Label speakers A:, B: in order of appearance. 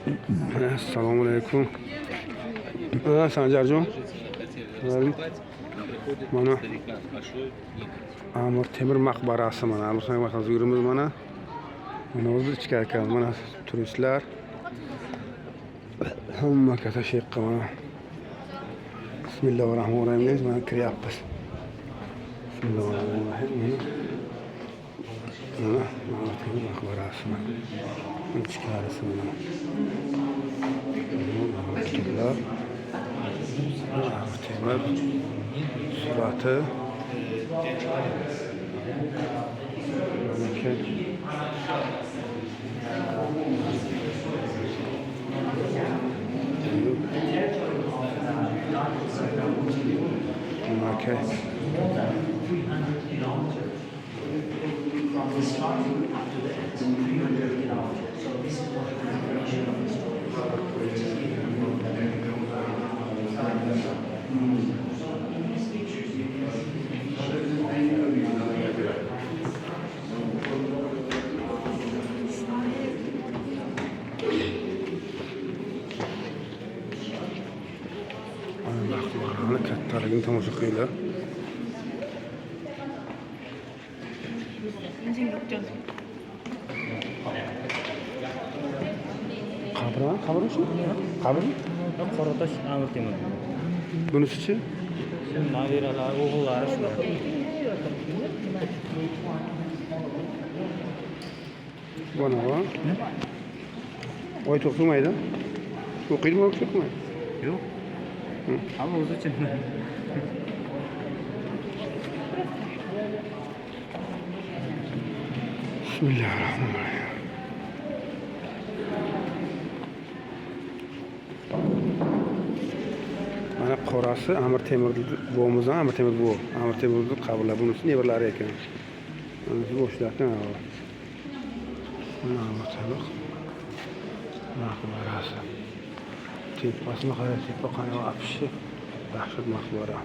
A: Assalomu alaykum. Sanjarjon. Mana Amir Temur maqbarasi mana. Amirxon maqbarasi yurimiz mana. Mana o'zi ichkari kiramiz. Mana turistlar hamma kata shekka mana. Bismillahirrahmanirrahim. Mana kiryapmiz. Bismillahirrahmanirrahim. Mana Amir Temur maqbarasi mana. İçkarisi mana. Turlar. Temur surati. Okay. From the starting up to the end, 300 kilometers. So this is what the information of the story. So in these pictures you can Ana kattaligini tomosha qilinglar. Qabr shu? Qabr?
B: Qoratosh Amir Temur.
A: Bunisi-chi?
B: Nabiralar, o'g'illari shular.
A: Bana bak. Oy to'xtamaydi. O'qiydimi, o'qimaydi?
B: Yo'q. Hamma o'zi uchun.
A: Bismillahirrahmanirrahim. Mana qorasi Amir Temur buvimizdan Amir Temur buvi. Amir Temurning qabrlari bunisi nevaralari ekan. Mana boshlardan mana Amir Temur maqbarasi. Tepasini qarang, tepa qanday apshi. Dahshat maqbara.